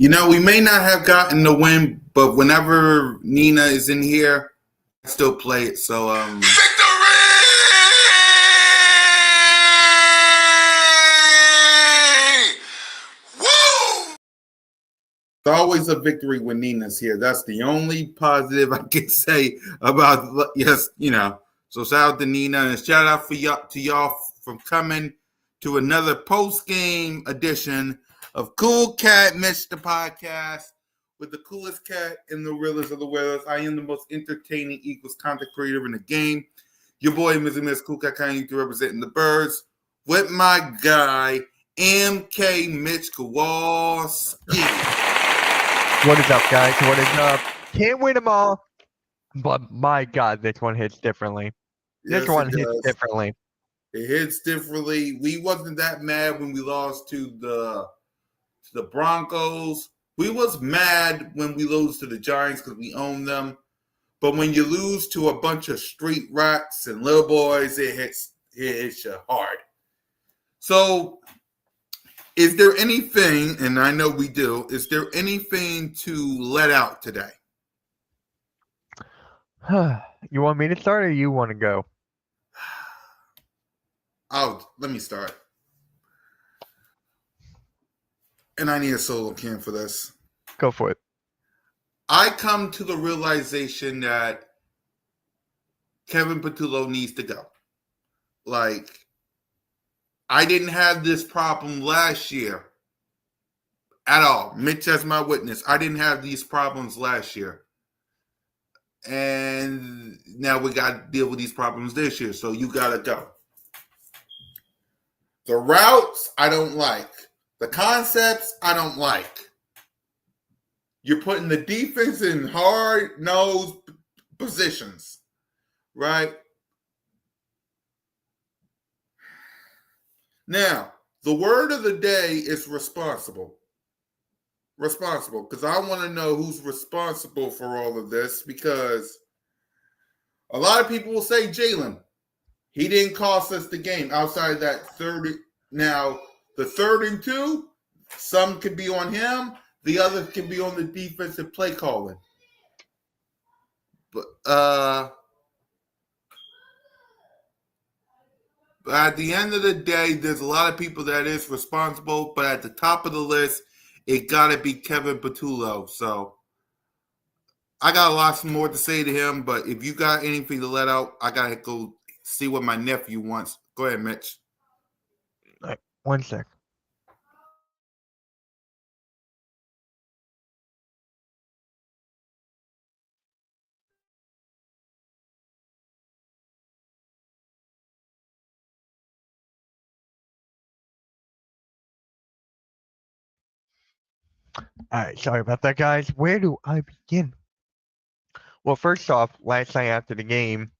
We may not have gotten the win, but whenever Nina is in here, I still play it. So, Victory! Woo! it's always a victory when Nina's here. That's the only positive I can say about yes, So shout out to Nina and shout out to y'all from coming to another post-game edition of CoolCat-Mitch, the podcast with the coolest cat and the realest of the whalers. I am the most entertaining Eagles content creator in the game. Your boy, Mr. Miss CoolCat, representing the Birds with my guy, MK Mitch Kowalski. What is up, guys? What is up? Can't win them all, but my God, this one hits differently. This one hits differently. It hits differently. We wasn't that mad when we lost to the Broncos. We was mad when we lose to the Giants because we own them. But when you lose to a bunch of street rats and little boys, it hits you hard. So is there anything, and I know we do, is there anything to let out today? You want me to start or you want to go? Let me start. And I need a solo can for this. Go for it. I come to the realization that Kevin Patullo needs to go. I didn't have this problem last year at all. Mitch as my witness. I didn't have these problems last year. And now we got to deal with these problems this year. So you got to go. The routes, I don't like. The concepts, I don't like. You're putting the defense in hard-nosed positions, right? Now, the word of the day is responsible. Responsible, because I want to know who's responsible for all of this, because a lot of people will say Jalen. He didn't cost us the game outside of that third. Now, the 3rd and 2, some could be on him. The other can be on the defensive play calling. But at the end of the day, there's a lot of people that is responsible. But at the top of the list, it got to be Kevin Patullo. So I got a lot more to say to him. But if you got anything to let out, I got to go see what my nephew wants. Go ahead, Mitch. All right, 1 sec. All right, sorry about that, guys. Where do I begin? Well, first off, last night after the game,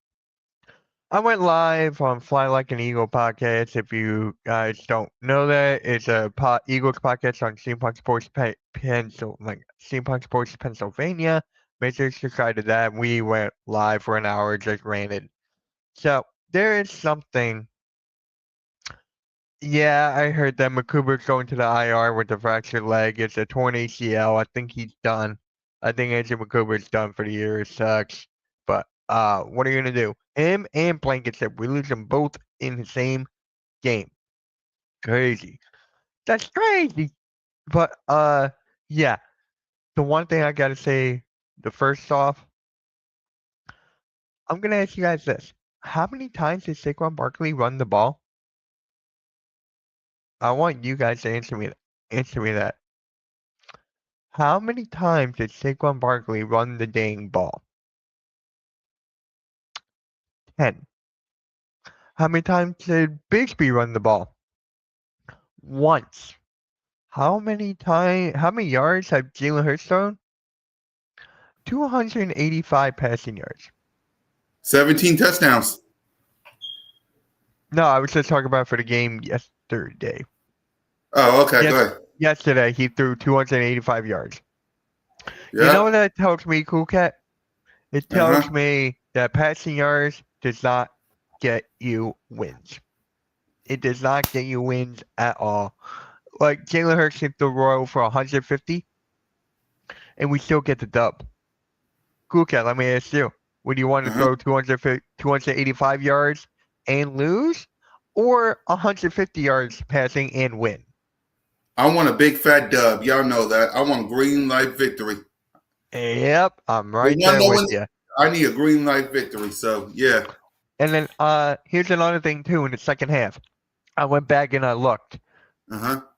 I went live on Fly Like an Eagle podcast. If you guys don't know that, it's a Eagles podcast on Steampunk Sports Steampunk Sports Pennsylvania. Make sure to subscribe to that. We went live for an hour, just ranted. So there is something. Yeah, I heard that McCuber's going to the IR with a fractured leg. It's a torn ACL. I think he's done. I think Andrew McCuber's done for the year. It sucks. But what are you gonna do? Him and Blankenship, we lose them both in the same game. Crazy. That's crazy. But yeah. The one thing I gotta say, the first off, I'm gonna ask you guys this. How many times did Saquon Barkley run the ball? I want you guys to answer me that. How many times did Saquon Barkley run the dang ball? 10. How many times did Bigsby run the ball? Once. How many yards have Jalen Hurts thrown? 285 passing yards. 17 touchdowns. No, I was just talking about for the game yesterday. Oh, okay, go ahead. Yesterday, he threw 285 yards. Yep. You know what that tells me, CoolCat? It tells me that passing yards does not get you wins. It does not get you wins at all. Like Jalen Hurts hit the row for 150. and we still get the dub. CoolCat, let me ask you. Would you want to throw 285 yards and lose, or 150 yards passing and win? I want a big fat dub. Y'all know that. I want green light victory. Yep, I'm right there with you. I need a green light victory. So yeah. And then here's another thing too. In the second half, I went back and I looked.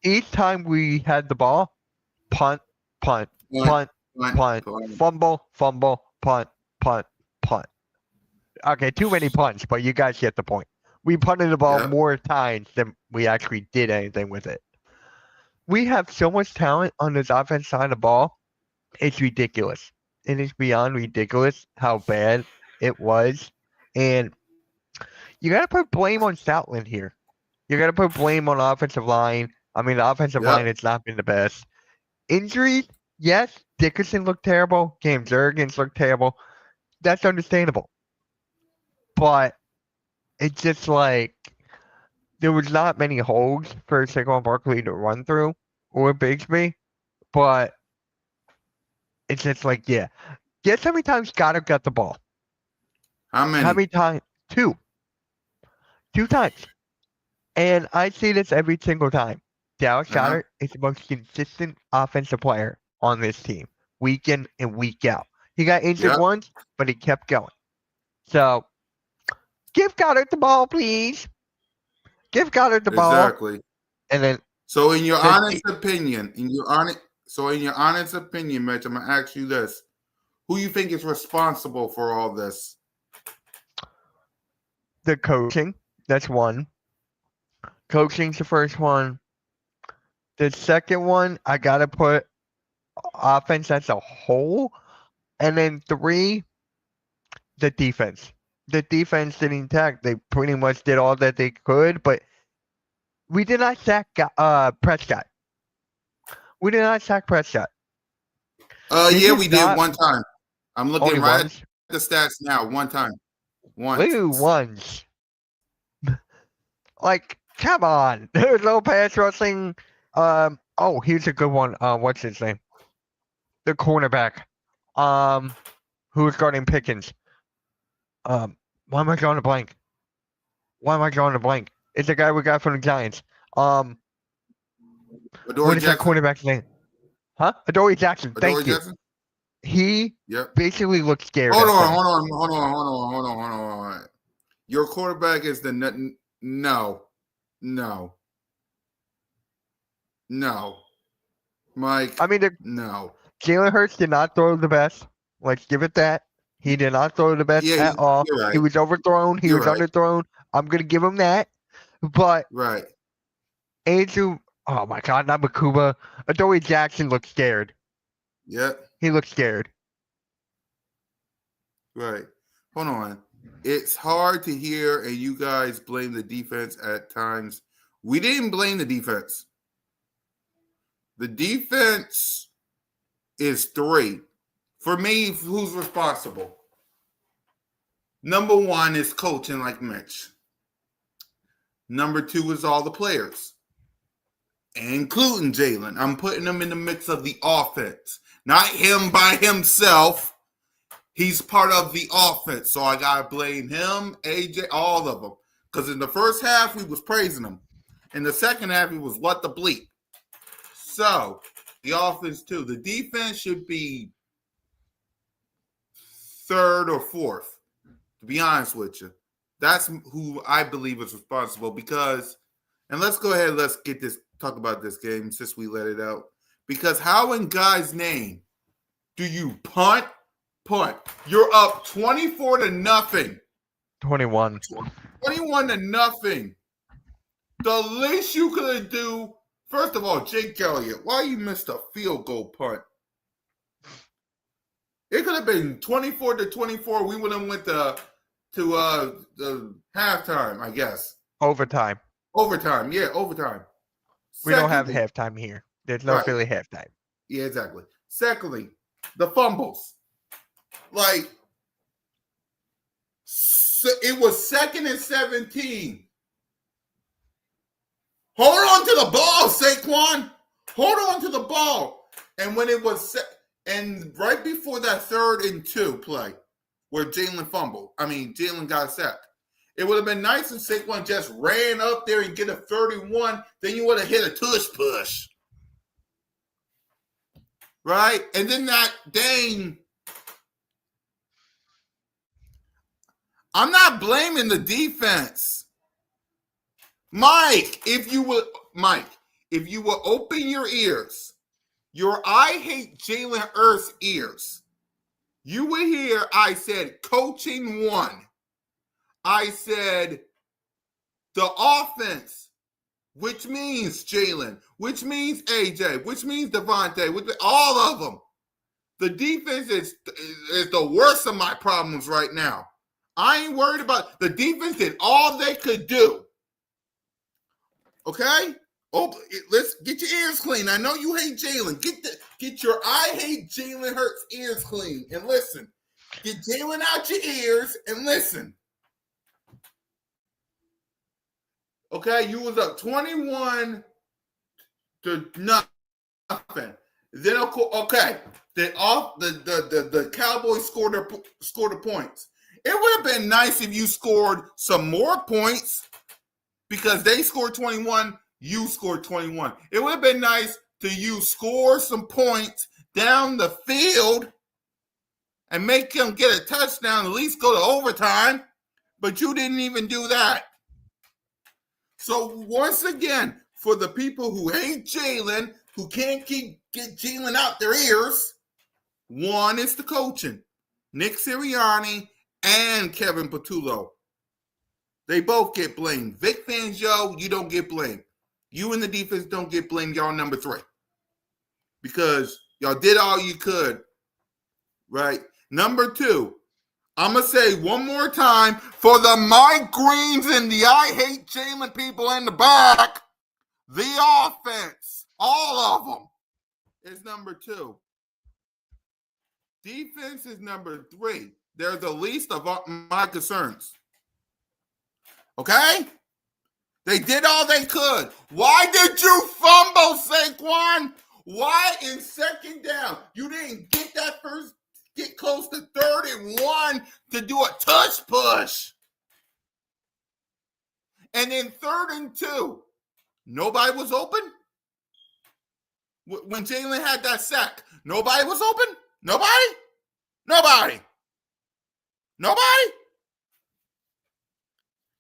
Each time we had the ball, punt, punt, punt, punt, fumble, fumble, punt, punt, punt. Okay, too many punts, but you guys get the point. We punted the ball more times than we actually did anything with it. We have so much talent on this offense side of the ball. It's ridiculous. It is beyond ridiculous how bad it was. And you got to put blame on Stoutland here. You got to put blame on offensive line. I mean, the offensive line has not been the best. Injuries, yes. Dickerson looked terrible. Cam Jurgens looked terrible. That's understandable. But it's just like there was not many holes for Saquon Barkley to run through or Bigsby. But it's just like, yeah. Guess how many times Goddard got the ball? How many? How many times? Two. 2 times. And I see this every single time. Dallas Goedert is the most consistent offensive player on this team, week in and week out. He got injured once, but he kept going. So, give Goddard the ball, please. Give Goddard the ball. Exactly. And then. So, in your honest opinion, Mitch, I'm gonna ask you this: who you think is responsible for all this? The coaching. That's one. Coaching's the first one. The second one, I gotta put offense as a whole. And then 3, the defense. The defense didn't attack. They pretty much did all that they could, but we did not sack Prescott. We did not sack Prescott. Yeah, we did one time. I'm looking right at the stats now. One time. Once. Like, come on. There's no pass rushing. Here's a good one. What's his name? The cornerback. Who's guarding Pickens? Why am I drawing a blank? It's the guy we got from the Giants. What is that cornerback's name? Huh? Adoree Jackson. Thank you. He basically looks scared. Hold on. Your quarterback is the no, Mike. I mean, no. Jalen Hurts did not throw the best. Let's give it that. He did not throw the best at all. Right. He was overthrown. He was underthrown. I'm gonna give him that. But Andrew, oh my God, not Makuba. Adoree Jackson looked scared. Yep. He looked scared. Right. Hold on. It's hard to hear, and you guys blame the defense at times. We didn't blame the defense. The defense is 3. For me, who's responsible? Number 1 is coaching like Mitch. Number 2 is all the players, including Jalen. I'm putting them in the mix of the offense. Not him by himself. He's part of the offense. So I got to blame him, AJ, all of them. Because in the first half, we was praising him. In the second half, he was what the bleep. So the offense too. The defense should be 3rd or 4th, to be honest with you. That's who I believe is responsible because, and let's go ahead, let's talk about this game since we let it out. Because how in God's name do you punt? You're up 24-0. 21. 21-0. The least you could do, first of all, Jake Elliott, why you missed a field goal punt? It could have been 24-24. We would have went to the halftime, I guess. Overtime. Overtime. We don't have halftime here. There's no Philly halftime. Yeah, exactly. Secondly, the fumbles. Like, so it was 2nd and 17. Hold on to the ball, Saquon. Hold on to the ball. And when it was And right before that 3rd and 2 play, where Jalen got sacked. It would have been nice if Saquon just ran up there and get a 31. Then you would have hit a tush push. Right? And then that dang. I'm not blaming the defense. Mike, if you would open your ears, your I hate Jalen Hurts ears, you would hear I said coaching 1. I said the offense, which means Jalen, which means AJ, which means Devontae, all of them. The defense is the worst of my problems right now. I ain't worried about the defense did all they could do. Okay? Let's get your ears clean. I know you hate Jalen. Get your I hate Jalen Hurts ears clean and listen. Get Jalen out your ears and listen. Okay, you was up 21 to nothing. Then okay, the Cowboys scored the points. It would have been nice if you scored some more points because they scored 21, you scored 21. It would have been nice to you score some points down the field and make them get a touchdown, at least go to overtime, but you didn't even do that. So once again, for the people who hate Jalen, who can't get Jalen out their ears, one is the coaching. Nick Sirianni and Kevin Patullo. They both get blamed. Vic Fangio, you don't get blamed. You and the defense don't get blamed. Y'all number 3. Because y'all did all you could. Right? Number 2. I'm going to say one more time for the Mike Greens and the I hate Jalen people in the back, the offense, all of them, is number 2. Defense is number 3. They're the least of my concerns. Okay? They did all they could. Why did you fumble, Saquon? Why in 2nd down? You didn't get close to 3rd and 1 to do a touch push. And then 3rd and 2, nobody was open? When Jalen had that sack, nobody was open? Nobody?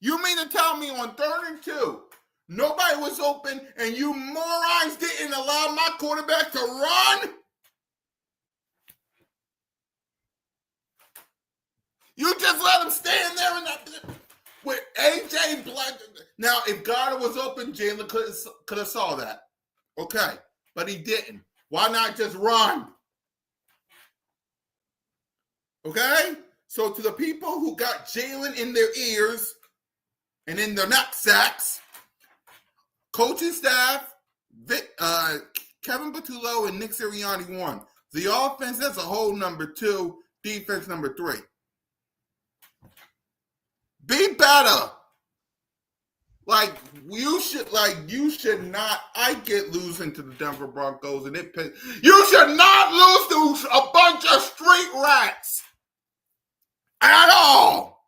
You mean to tell me on 3rd and 2, nobody was open and you morons didn't allow my quarterback to run? You just let him stand there with AJ Black. Now, if Goddard was open, Jalen could have saw that. Okay, but he didn't. Why not just run? Okay? So to the people who got Jalen in their ears and in their knapsacks, coaching staff, Kevin Patullo and Nick Sirianni won. The offense, that's a whole number 2. Defense, number 3. Be better. You should not. I get losing to the Denver Broncos and you should not lose to a bunch of street rats at all.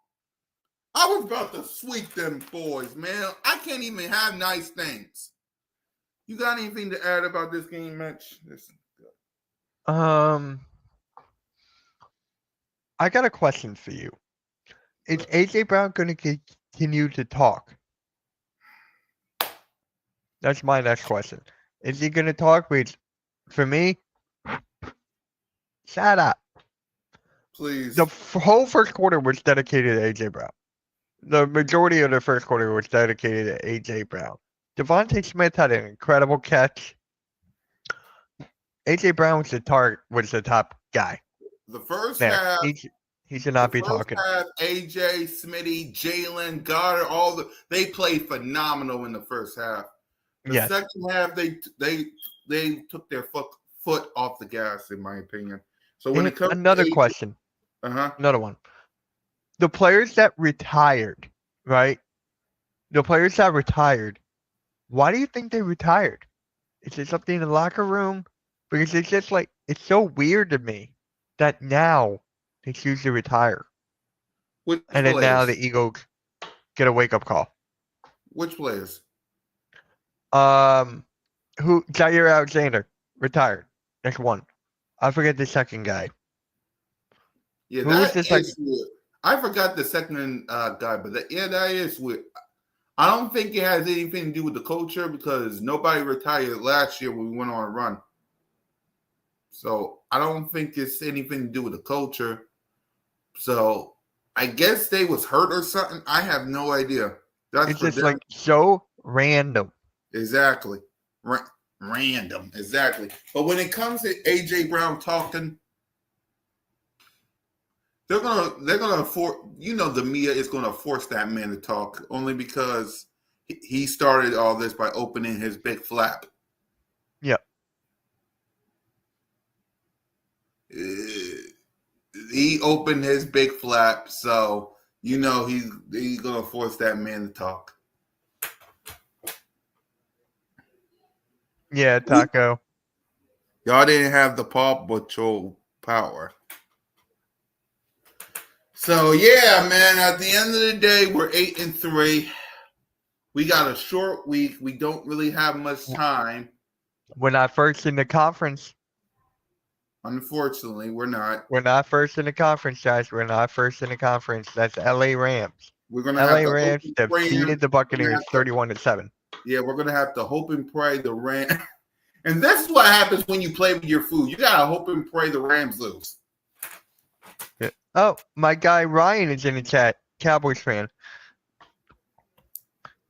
I was about to sweep them boys, man. I can't even have nice things. You got anything to add about this game, Mitch? I got a question for you. Is AJ Brown going to continue to talk? That's my next question. Is he going to talk? For me, shut up. Please. The whole first quarter was dedicated to AJ Brown. The majority of the first quarter was dedicated to AJ Brown. Devontae Smith had an incredible catch. AJ Brown was the top guy. The first half. He should not be talking. Half, AJ, Smitty, Jalen, Goddard, they played phenomenal in the first half. The second half, they took their foot off the gas, in my opinion. So when it comes another question. Another one. The players that retired, right? The players that retired, why do you think they retired? Is it something in the locker room? Because it's just like, it's so weird to me that now they choose to retire. Which And then now the players? Eagles get a wake-up call. Which players? Jair Alexander retired. That's one. I forget the second guy. Yeah, Who was that the is second? weird. I forgot the second guy, but that is weird. I don't think it has anything to do with the culture because nobody retired last year when we went on a run. So I don't think it's anything to do with the culture. So I guess they was hurt or something. I have no idea. That's It's for just them. like so random. Exactly. Random. Exactly. But when it comes to AJ Brown talking, they're gonna force, the media is gonna force that man to talk only because he started all this by opening his big flap. Yeah. He opened his big flap, so he's gonna force that man to talk. Yeah, Taco. Y'all didn't have the Paw Patrol power. So yeah, man. At the end of the day, we're 8-3. We got a short week. We don't really have much time. We're not first in the conference. Unfortunately, we're not. We're not first in the conference, guys. We're not first in the conference. That's LA Rams. We're gonna have LA to hope Rams and pray. defeated the Buccaneers 31-7. Yeah, we're gonna have to hope and pray the Rams. And this is what happens when you play with your food. You gotta hope and pray the Rams lose. Oh, my guy Ryan is in the chat. Cowboys fan.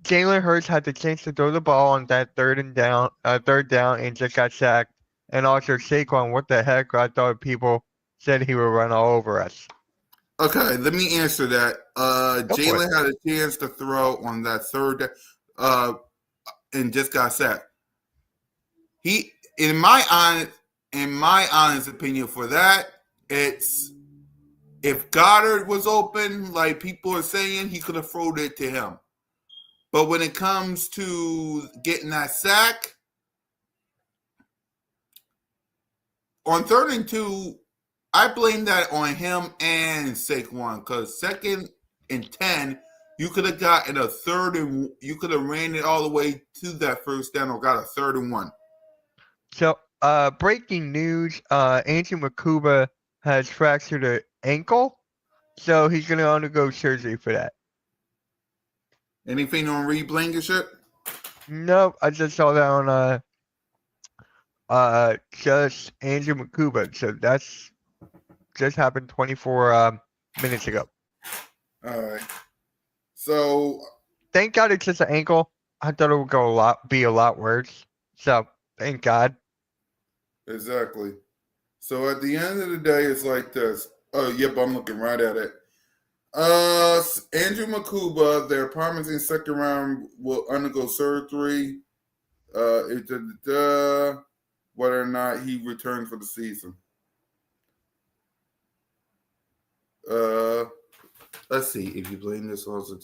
Jalen Hurts had the chance to throw the ball on that third down, and just got sacked. And also Saquon, what the heck? I thought people said he would run all over us. Okay, let me answer that. Jalen had a chance to throw on that third, and just got sacked. He, in my honest opinion, for that, it's if Goddard was open, like people are saying, he could have thrown it to him. But when it comes to getting that sack on 3rd and 2, I blame that on him and Saquon because 2nd and 10, you could have gotten a third and you could have ran it all the way to that first down or got a 3rd and 1. So, breaking news: Andrew Makuba has fractured an ankle, so he's going to undergo surgery for that. Anything on Reed Blankenship? Nope, I just saw that on just Andrew Makuba. So that's just happened 24 minutes ago. All right. So thank God it's just an ankle. I thought it would be a lot worse. So thank God. Exactly. So at the end of the day, it's like this. Oh, yep, I'm looking right at it. Andrew Makuba, their promising second round will undergo surgery. Whether or not he returns for the season. Let's see if you blame this also.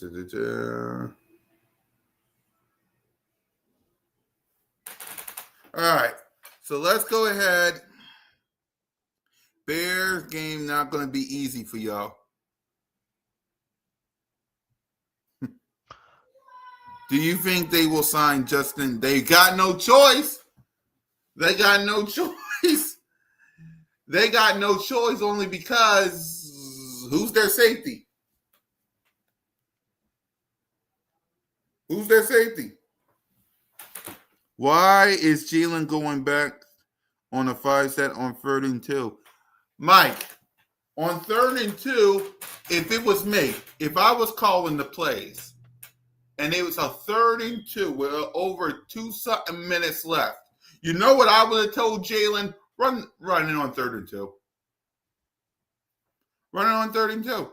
All right, so let's go ahead. Bears game not going to be easy for y'all. Do you think they will sign Justin? They got no choice. They got no choice. They got no choice only because who's their safety? Who's their safety? Why is Jalen going back on a 5-set on 3rd and 2? Mike, on 3rd and 2, if it was me, if I was calling the plays, and it was a 3rd and 2 with over 2-something minutes left, you know what I would have told Jalen? Run it on 3rd and 2. Run it on 3rd and 2.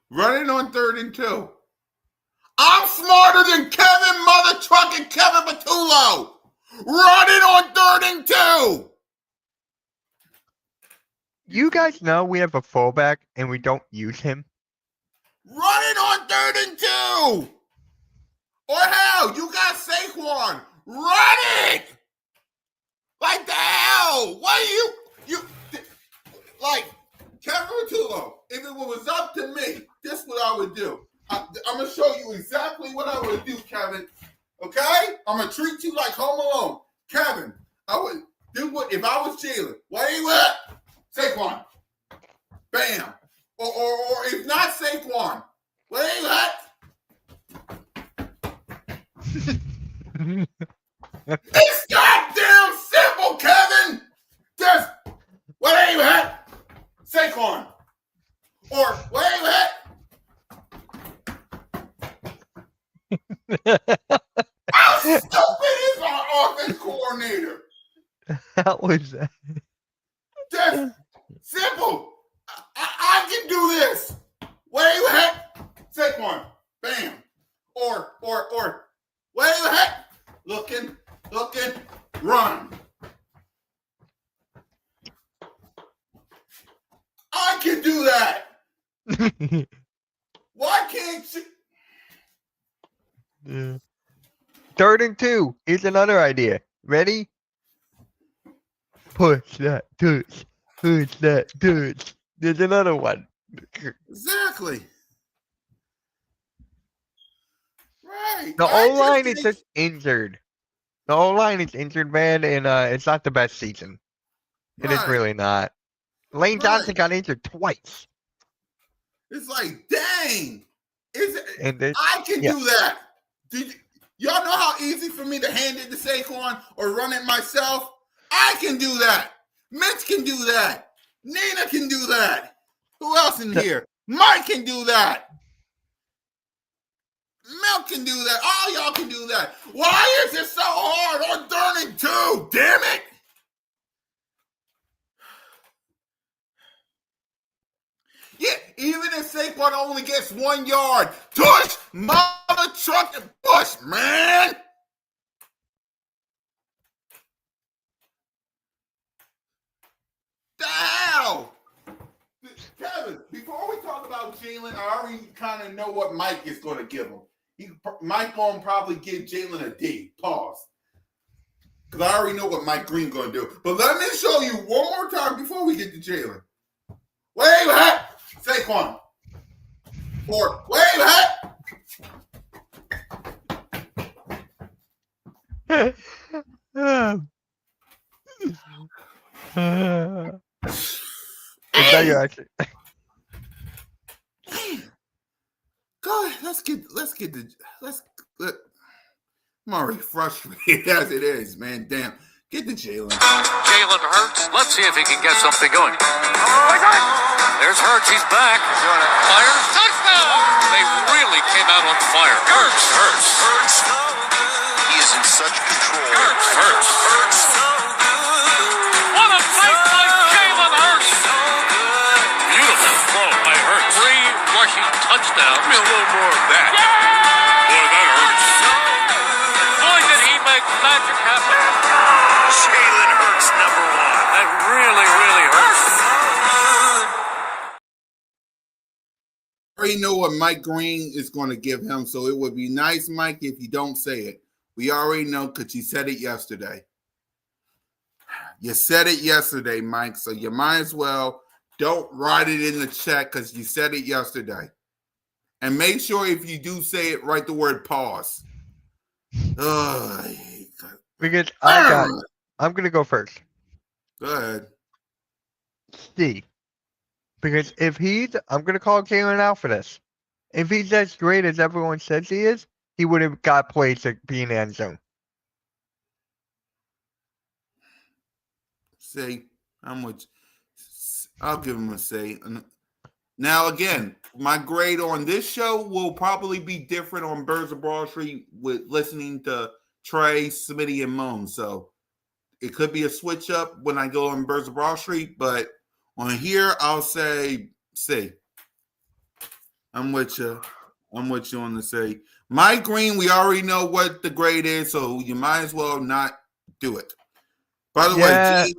Run it on 3rd and 2. I'm smarter than Kevin Mother Truck and Kevin Patullo. Run it on 3rd and 2. You guys know we have a fullback and we don't use him. Run it on 3rd and 2. Or hell, you got Saquon. Run it! Like the hell? What are you like, Kevin Rutullo, if it was up to me, this is what I would do. I'm going to show you exactly what I would do, Kevin. Okay? I'm going to treat you like Home Alone. Kevin, I would do what, if I was Jalen, what are you at? Saquon. Bam. Or if not Saquon, what are you at? It's goddamn simple, Kevin. Just, what are you at? Saquon. Or, what are you at? How stupid is our offense coordinator? How was that? Just simple. I can do this. What are you at? Saquon. Bam. Or, what are you at? Looking, run. I can do that. Why can't you? Yeah. 3rd and 2 is another idea. Ready? Push that touch. Push that touch. There's another one. Exactly. Right. The O-line is just injured. The O-line is injured, man, and it's not the best season. It is really not. Lane Johnson got injured twice. It's like, dang. I can yeah. do that. Y'all know how easy for me to hand it to Saquon or run it myself? I can do that. Mitch can do that. Nina can do that. Who else in here? Mike can do that. Milk can do that. All y'all can do that. Why is it so hard on 3rd and 2? Damn it. Yeah, even if Saquon only gets 1 yard, tush, mother truck and push, man. The hell? Kevin, before we talk about Jalen, I already kind of know what Mike is going to give him. Mike going to probably give Jalen a D. Pause. Because I already know what Mike Green's going to do. But let me show you one more time before we get to Jalen. Wait, what? Saquon. Or, wait, what? Is that your action? Go ahead. I'm already frustrated as it is, man. Damn. Get the Jalen. Jalen Hurts. Let's see if he can get something going. There's Hurts. He's back. Fire. Touchdown. They really came out on fire. Hurts. He is in such control. Hurts. What a play by Jalen Hurts. Beautiful throw by Hurts. 3 rushing touchdowns. Give me a little more of that. Boy, that hurts. Boy, did he make magic happen. Jalen Hurts, number 1. That really hurts. I already know what Mike Green is going to give him, so it would be nice, Mike, if you don't say it. We already know because you said it yesterday. You said it yesterday, Mike, so you might as well don't write it in the chat because you said it yesterday. And make sure if you do say it, write the word pause. Because I'm going to go first. Go ahead. C. Because I'm going to call Jalen out for this. If he's as great as everyone says he is, he would have got plays to be in the end zone. Say, how much? I'll give him a say. Now, again, my grade on this show will probably be different on Birds of Broad Street with listening to Trey, Smitty, and Moan. So it could be a switch up when I go on Birds of Broad Street, but on here, I'll say C. I'm with you. I'm with you on the say. Mike Green, we already know what the grade is, so you might as well not do it. By the way,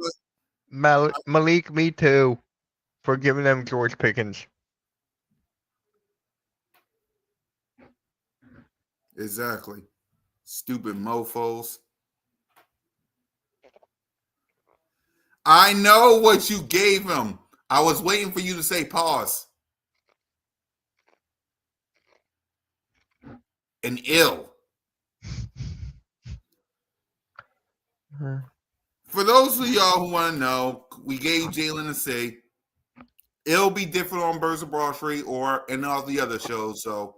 Malik, me too, for giving them George Pickens. Exactly. Stupid mofos. I know what you gave him. I was waiting for you to say pause. And ill. For those of y'all who want to know, we gave Jalen a C. It'll be different on Birds of Broad Street or in all the other shows. So,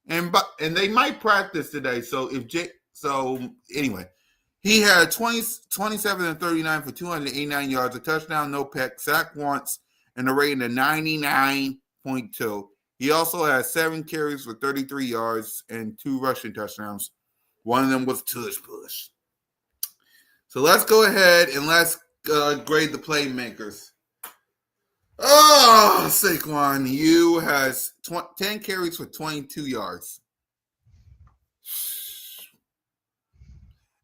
and they might practice today. So anyway, he had 27 and 39 for 289 yards, a touchdown, no pick, sack once, and a rating of 99.2. He also had 7 carries for 33 yards and 2 rushing touchdowns. One of them was tush push. So let's go ahead and let's grade the playmakers. Oh, Saquon, you has 10 carries for 22 yards.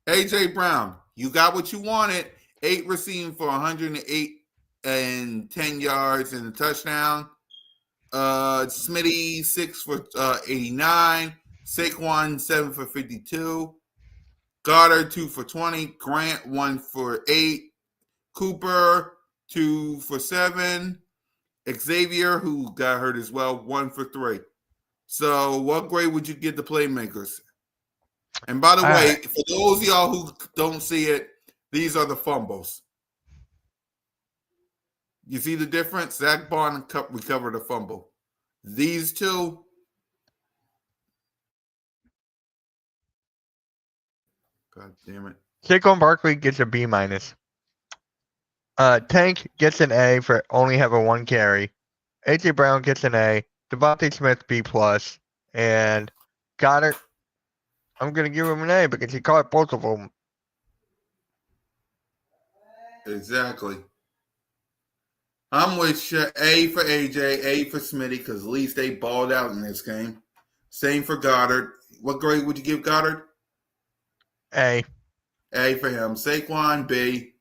A.J. Brown, you got what you wanted. 8 receiving for 108 and 10 yards and a touchdown. Smitty, 6 for 89. Saquon, 7 for 52. Goddard, 2 for 20. Grant, 1 for 8. Cooper, 2 for 7. Xavier, who got hurt as well, 1 for 3. So what grade would you give the playmakers? And by the way, for those of y'all who don't see it, these are the fumbles. You see the difference? Zach Bond recovered a fumble. These two, God damn it. Saquon Barkley gets a B-. Tank gets an A for only having 1 carry. A.J. Brown gets an A. Devontae Smith, B+. And Goddard, I'm going to give him an A because he caught both of them. Exactly. I'm with you. A for AJ, A for Smitty, because at least they balled out in this game. Same for Goddard. What grade would you give Goddard? A. A for him. Saquon, B.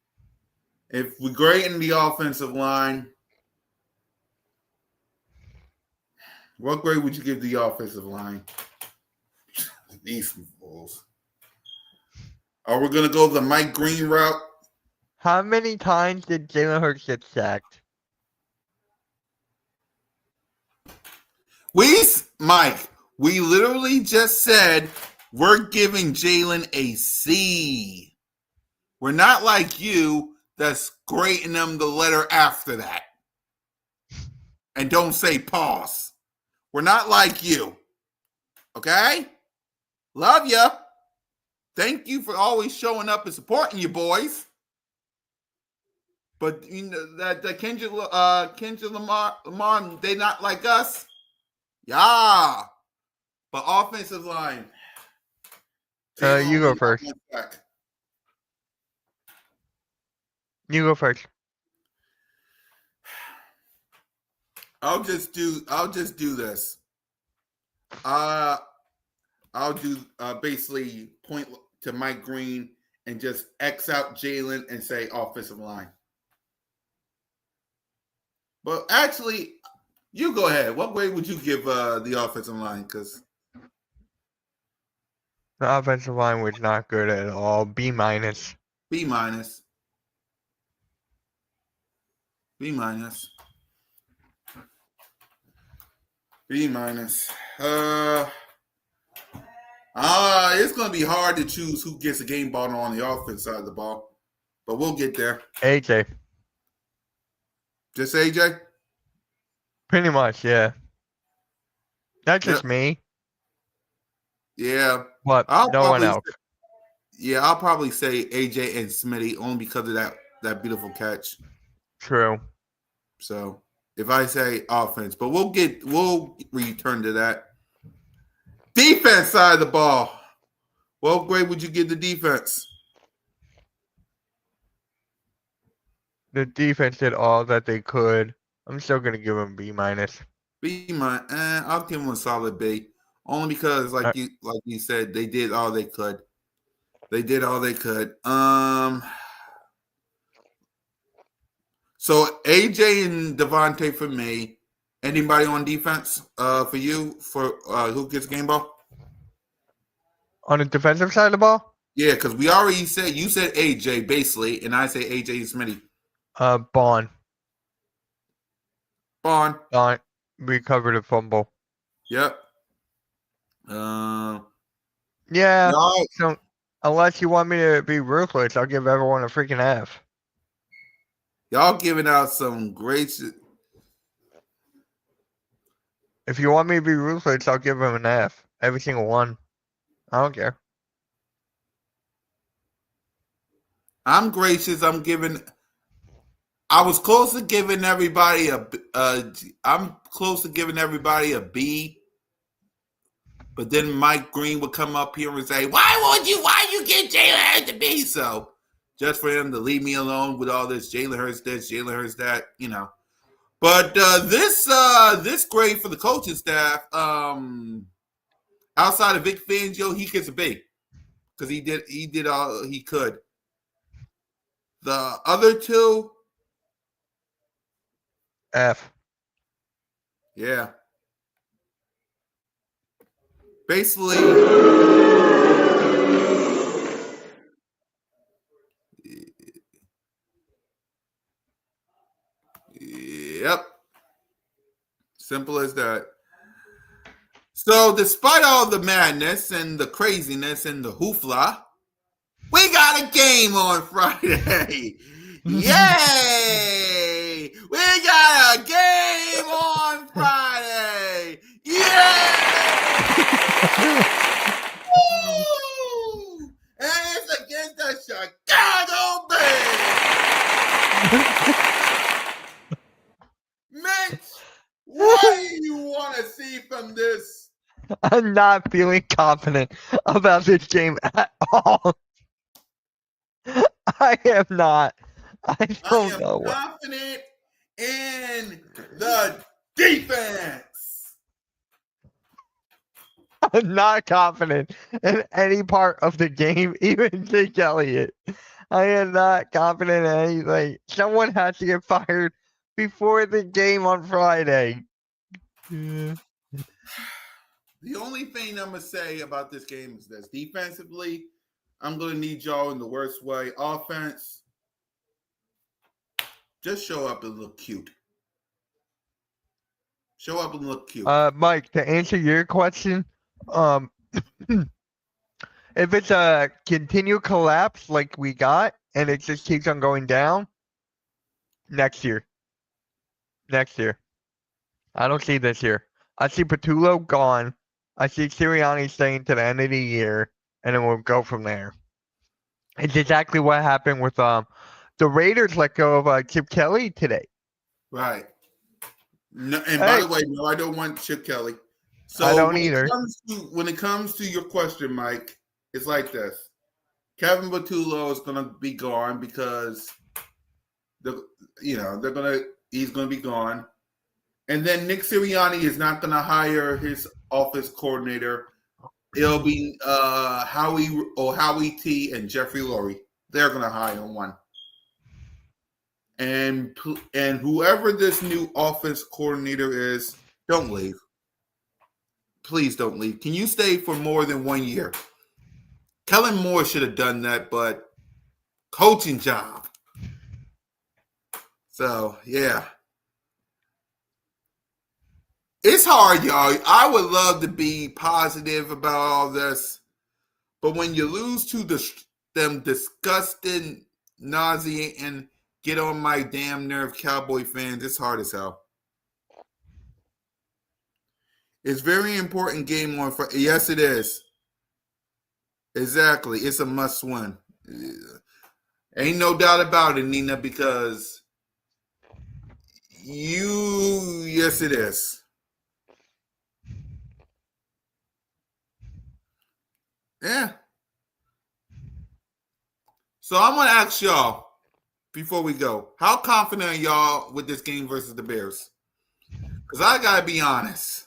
If we grade in the offensive line, what grade would you give the offensive line? These fools. Are we going to go the Mike Green route? How many times did Jalen Hurts get sacked? Mike, we literally just said we're giving Jalen a C. We're not like you that's grading them the letter after that. And don't say pause. We're not like you. Okay? Love ya. Thank you for always showing up and supporting you boys. But you know that the Kendrick Lamar, they not like us. Yeah. But offensive line. You go first. You go first. I'll just do this. I'll do basically point to Mike Green and just X out Jalen and say offensive line. But actually, you go ahead. What grade would you give the offensive line? Because the offensive line was not good at all. B-. B minus. B minus. B minus. It's going to be hard to choose who gets a game ball on the offense side of the ball, but we'll get there. AJ. Just AJ? Pretty much, yeah. Not just me, Yeah. but no one else. I'll probably say AJ and Smitty only because of that beautiful catch. True. So if I say offense, but we'll return to that. Defense side of the ball. What grade would you give the defense? The defense did all that they could. I'm still going to give them B-. B minus. I'll give them a solid B. Only because, like you said, they did all they could. They did all they could. So AJ and Devontae for me. Anybody on defense for you for who gets game ball? On the defensive side of the ball? Yeah, because we already said you said AJ basically, and I say AJ and Smitty. Bond. Bond. Bond recovered a fumble. Yep. Yeah. Y'all, So unless you want me to be ruthless, I'll give everyone a freaking F. y'all giving out some great. If you want me to be ruthless, I'll give them an F. Every single one. I don't care. I'm gracious. I'm giving. I was close to giving everybody a. I'm close to giving everybody a B. But then Mike Green would come up here and say, Why you get Jalen Hurts a B?" So just for him to leave me alone with all this Jalen Hurts this, Jalen Hurts that, you know. But this grade for the coaching staff, outside of Vic Fangio, he gets a B. Because he did all he could. The other two, F. yeah. Basically, yep. Simple as that. So, despite all the madness and the craziness and the hoofla, we got a game on Friday. Yay! We got a game on Friday. Yay! Woo! And it's against the Chicago Bears. Mitch, what do you want to see from this? I'm not feeling confident about this game at all. I am not. I don't know what. Confident in the defense. I'm not confident in any part of the game, even Jake Elliott. I am not confident in anything. Someone has to get fired before the game on Friday. Yeah. The only thing I'm going to say about this game is this. Defensively, I'm going to need y'all in the worst way. Offense, just show up and look cute. Show up and look cute. Mike, to answer your question, if it's a continued collapse like we got and it just keeps on going down, next year. Next year. I don't see this year. I see Patullo gone. I see Sirianni staying to the end of the year, and then we'll go from there. It's exactly what happened with the Raiders let go of Chip Kelly today. Right. No, and by the way, no, I don't want Chip Kelly. So I don't either. When it comes to your question, Mike, it's like this. Kevin Patullo is going to be gone because he's going to be gone. And then Nick Sirianni is not going to hire his office coordinator. It'll be Howie T and Jeffrey Lurie. They're going to hire one. And whoever this new offense coordinator is, don't leave. Please don't leave. Can you stay for more than 1 year? Kellen Moore should have done that, but coaching job. So, yeah. It's hard, y'all. I would love to be positive about all this, but when you lose to them disgusting, nauseating, get on my damn nerve Cowboy fans, it's hard as hell. It's very important game on Friday. Yes, it is. Exactly. It's a must win. Ain't no doubt about it, Nina, because yes, it is. Yeah. So I'm going to ask y'all before we go, how confident are y'all with this game versus the Bears? Because I got to be honest.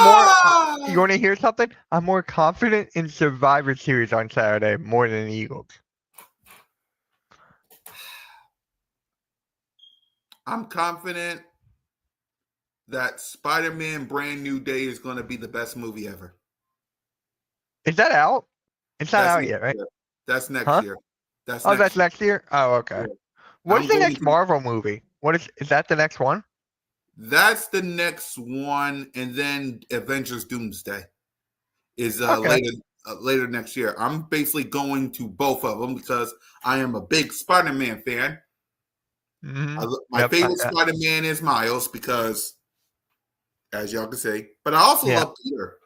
You want to hear something? I'm more confident in Survivor Series on Saturday more than the Eagles. I'm confident that Spider-Man Brand New Day is going to be the best movie ever. Is that out? It's not That's out next yet, right? year. That's next Huh? year. That's Oh, next that's year. next year? Oh, okay. Yeah. What's I'm the going next to. Marvel movie? What is that the next one? That's the next one, and then Avengers Doomsday is Okay. later next year. I'm basically going to both of them because I am a big Spider-Man fan. My Yep. favorite Spider-Man is Miles because, as y'all can see, but I also Yeah. love Peter.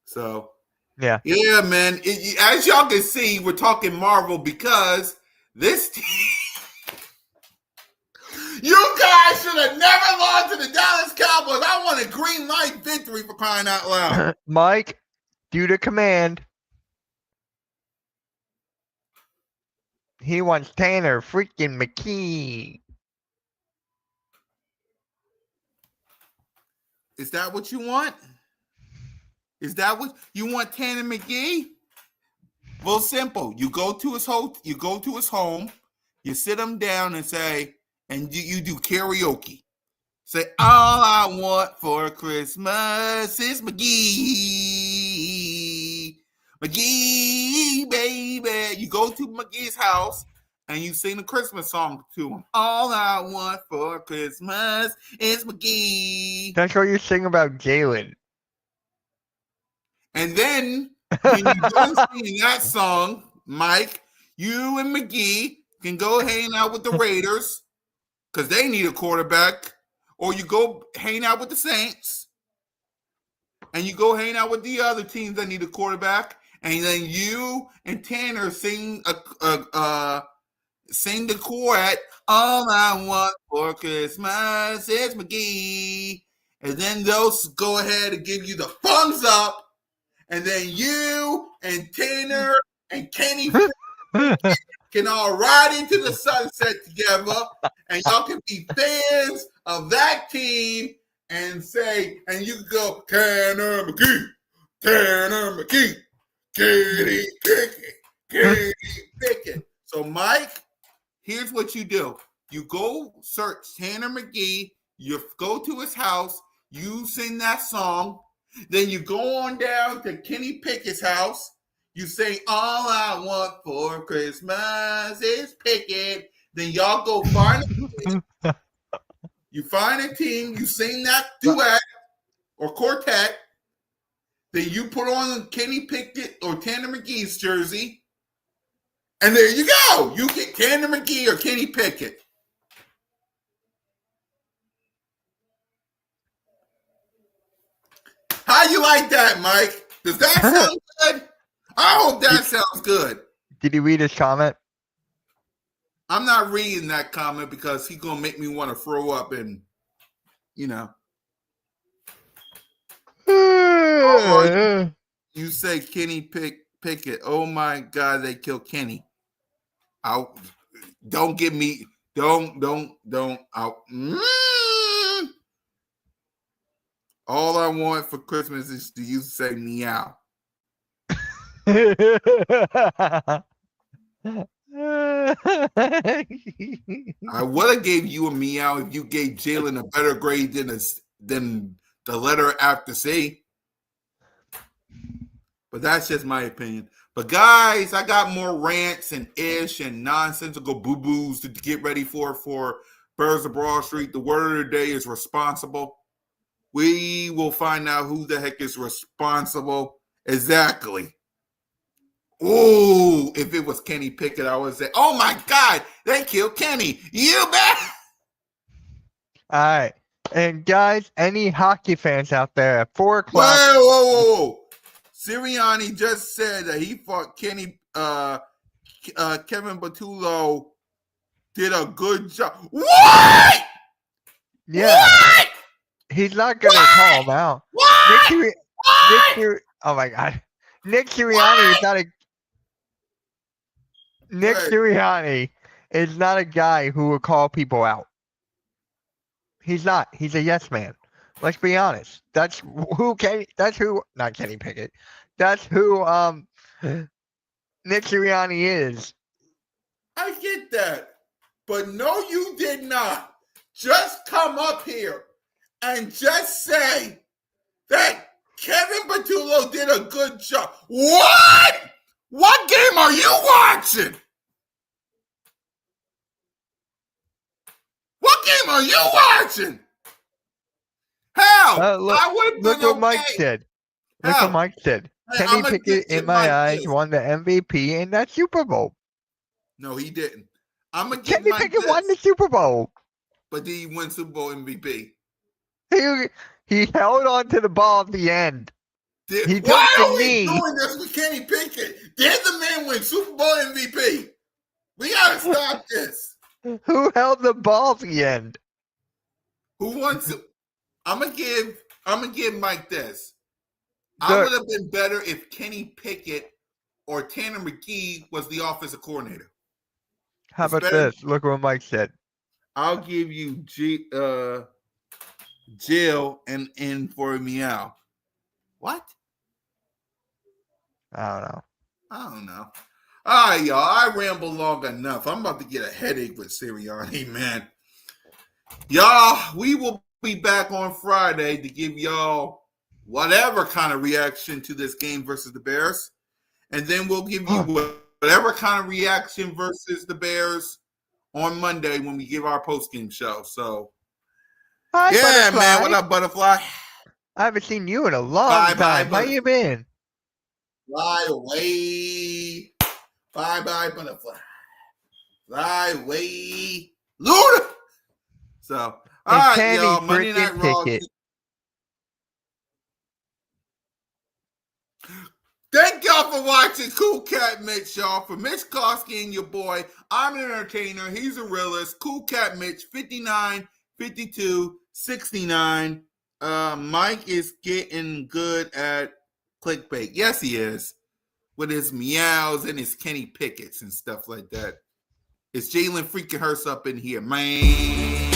So, Yeah. yeah, man. As y'all can see, we're talking Marvel because this team, you guys should have never lost to the Dallas Cowboys. I want a green light victory for crying out loud. Mike, due to command, he wants Tanner freaking McKee. Is that what you want? Is that what you want, Tanner McGee? Well, simple. You go to his home, you sit him down and say, and you do karaoke. Say, all I want for Christmas is McGee. McGee, baby. You go to McGee's house and you sing a Christmas song to him. All I want for Christmas is McGee. That's what you sing about Jalen. And then when you're done singing that song, Mike, you and McGee can go hang out with the Raiders because they need a quarterback. Or you go hang out with the Saints. And you go hang out with the other teams that need a quarterback. And then you and Tanner sing sing the chorus. All I want for Christmas is McGee. And then they'll go ahead and give you the thumbs up. And then you and Tanner and Kenny can all ride into the sunset together. And y'all can be fans of that team and say, and you can go, Tanner McGee, Kenny Pickett. So, Mike, here's what you do. You go search Tanner McGee, you go to his house, you sing that song, then you go on down to Kenny Pickett's house, you sing all I want for Christmas is Pickett, then y'all go find a team, you find a team, you sing that duet or quartet, then you put on Kenny Pickett or Tanner McGee's jersey, and there you go. You get Tanner McGee or Kenny Pickett. How you like that, Mike? Does that sound good? I hope that sounds good. Did you read his comment? I'm not reading that comment because he's going to make me want to throw up and, you know. You say Kenny Pickett. Oh, my God, they killed Kenny. Don't give me, don't. All I want for Christmas is to you say meow. I would have gave you a meow if you gave Jalen a better grade than the letter after C. But that's just my opinion. But guys, I got more rants and ish and nonsensical boo-boos to get ready for Birds of Broad Street. The word of the day is responsible. We will find out who the heck is responsible. Exactly. Oh, if it was Kenny Pickett, I would say, oh my God, they killed Kenny. You bet. All right. And guys, any hockey fans out there at 4 o'clock? Whoa. Sirianni just said that he thought Kevin Batullo did a good job. What? Yeah. What? He's not going to call him out. What? Oh my God. Nick Sirianni is not a Nick Sirianni is not a guy who will call people out. He's not. He's a yes man. Let's be honest. Not Kenny Pickett. That's who Nick Sirianni is. I get that. But no, you did not. Just come up here and just say that Kevin Patullo did a good job. What? What game are you watching? What game are you watching? Hell, Look, I would have look been what Mike okay. said. Look Hell, what Mike said. hey, Kenny I'ma Pickett, give in my Mike eyes, this. won the MVP in that Super Bowl. No, he didn't. I'm gonna give Kenny Mike Pickett won the this. Super Bowl. But did he win Super Bowl MVP? He held on to the ball at the end. He took Why the are we knee. doing this with Kenny Pickett? Did the man win Super Bowl MVP? We gotta stop this. Who held the ball at the end? Who wants to? I'm gonna give Mike this. I would have been better if Kenny Pickett or Tanner McGee was the offensive coordinator. How It's about better- this? Look what Mike said. I'll give you Jill and in for a meow. What? I don't know. All right, y'all. I ramble long enough. I'm about to get a headache with Sirianni, man. Y'all, we will be back on Friday to give y'all whatever kind of reaction to this game versus the Bears. And then we'll give you whatever kind of reaction versus the Bears on Monday when we give our post-game show. So, Hi, yeah, Butterfly. man. What up, Butterfly? I haven't seen you in a long Bye, time. How Butterfly. you been? Fly away. Bye, Butterfly. Fly away. Luda. So, all right, Kenny y'all. Monday Night freaking Raw. Pickett. Thank y'all for watching Cool Cat Mitch, y'all. For Mitch Koski and your boy, I'm an entertainer. He's a realist. Cool Cat Mitch, 59, 52, 69. Mike is getting good at clickbait. Yes, he is. With his meows and his Kenny Pickett's and stuff like that. It's Jalen freaking Hurst up in here, man.